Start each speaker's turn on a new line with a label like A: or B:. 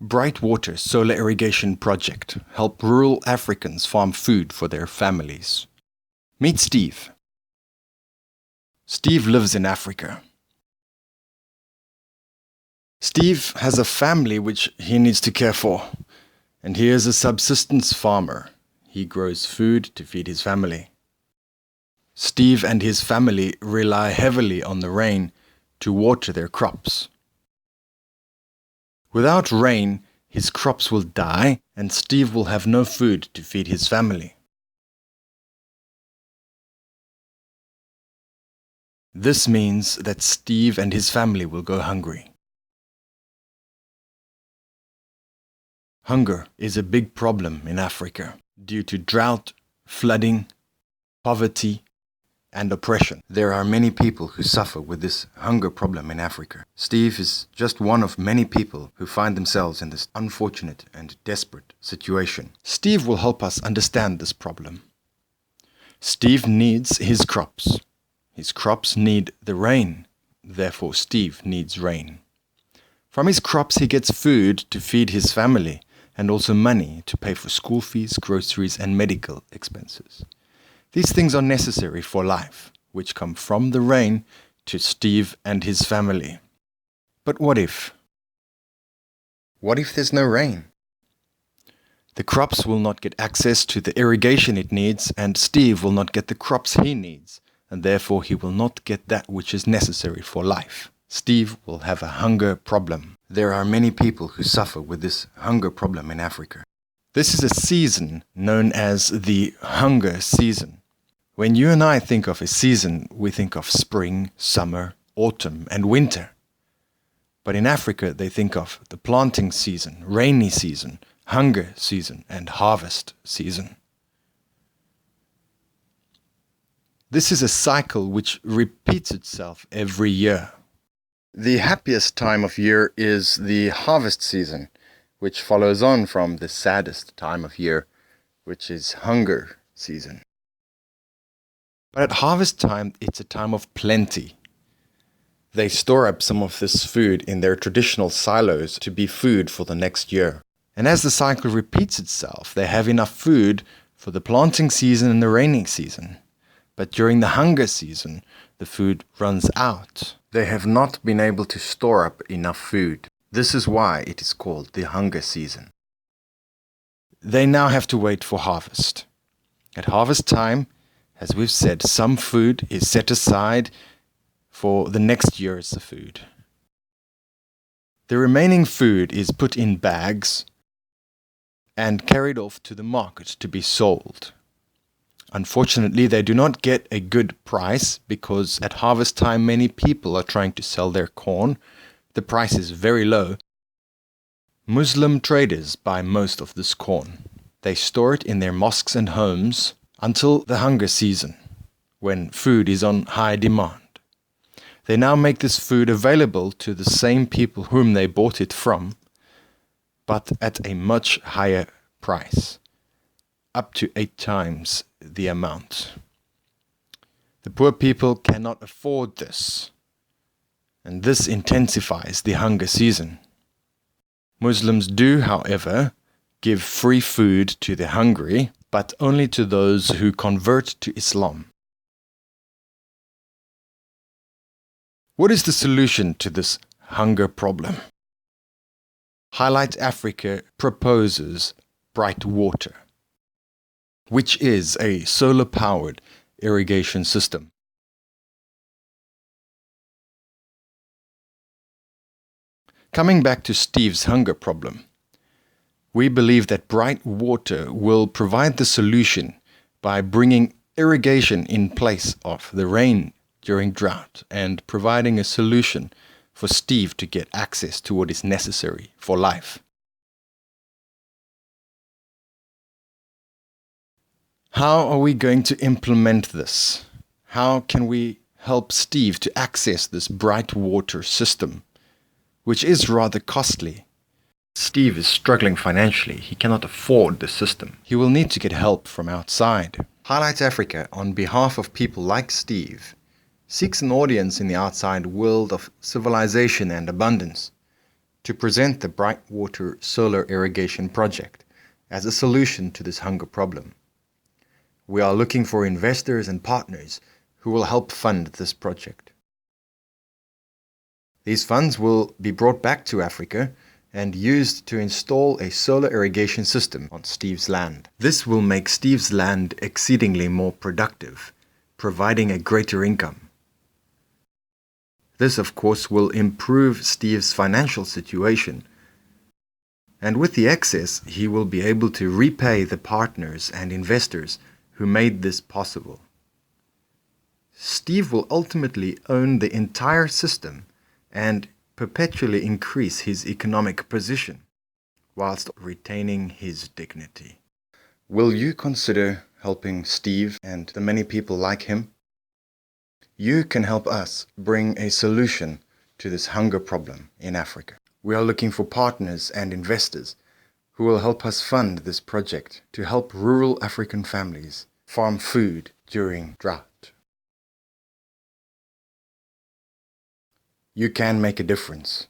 A: Bright Water Solar Irrigation Project help rural Africans farm food for their families. Meet Steve. Steve lives in Africa. Steve has a family which he needs to care for, and he is a subsistence farmer. He grows food to feed his family. Steve and his family rely heavily on the rain to water their crops. Without rain, his crops will die and Steve will have no food to feed his family. This means that Steve and his family will go hungry. Hunger is a big problem in Africa due to drought, flooding, poverty, and oppression. There are many people who suffer with this hunger problem in Africa. Steve is just one of many people who find themselves in this unfortunate and desperate situation. Steve will help us understand this problem. Steve needs his crops. His crops need the rain. Therefore, Steve needs rain. From his crops, he gets food to feed his family and also money to pay for school fees, groceries, and medical expenses. These things are necessary for life, which come from the rain to Steve and his family. But what if? What if there's no rain? The crops will not get access to the irrigation it needs, and Steve will not get the crops he needs, and therefore he will not get that which is necessary for life. Steve will have a hunger problem. There are many people who suffer with this hunger problem in Africa. This is a season known as the hunger season. When you and I think of a season, we think of spring, summer, autumn, and winter. But in Africa, they think of the planting season, rainy season, hunger season, and harvest season. This is a cycle which repeats itself every year. The happiest time of year is the harvest season, which follows on from the saddest time of year, which is hunger season. But at harvest time, it's a time of plenty. They store up some of this food in their traditional silos to be food for the next year. And as the cycle repeats itself, they have enough food for the planting season and the rainy season. But during the hunger season, the food runs out. They have not been able to store up enough food. This is why it is called the hunger season. They now have to wait for harvest. At harvest time, as we've said, some food is set aside for the next year's food. The remaining food is put in bags and carried off to the market to be sold. Unfortunately, they do not get a good price because at harvest time many people are trying to sell their corn. The price is very low. Muslim traders buy most of this corn. They store it in their mosques and homes until the hunger season, when food is on high demand. They now make this food available to the same people whom they bought it from, but at a much higher price, up to 8 times the amount. The poor people cannot afford this, and this intensifies the hunger season. Muslims do, however, give free food to the hungry, but only to those who convert to Islam. What is the solution to this hunger problem? Highlight Africa proposes Bright Water, which is a solar-powered irrigation system. Coming back to Steve's hunger problem, we believe that Bright Water will provide the solution by bringing irrigation in place of the rain during drought and providing a solution for Steve to get access to what is necessary for life. How are we going to implement this? How can we help Steve to access this Bright Water system, which is rather costly? Steve is struggling financially. He cannot afford the system. He will need to get help from outside. Highlight Africa, on behalf of people like Steve, seeks an audience in the outside world of civilization and abundance to present the Brightwater Solar Irrigation Project as a solution to this hunger problem. We are looking for investors and partners who will help fund this project. These funds will be brought back to Africa and used to install a solar irrigation system on Steve's land. This will make Steve's land exceedingly more productive, providing a greater income. This, of course, will improve Steve's financial situation, and with the excess, he will be able to repay the partners and investors who made this possible. Steve will ultimately own the entire system and perpetually increase his economic position, whilst retaining his dignity. Will you consider helping Steve and the many people like him? You can help us bring a solution to this hunger problem in Africa. We are looking for partners and investors who will help us fund this project to help rural African families farm food during drought. You can make a difference.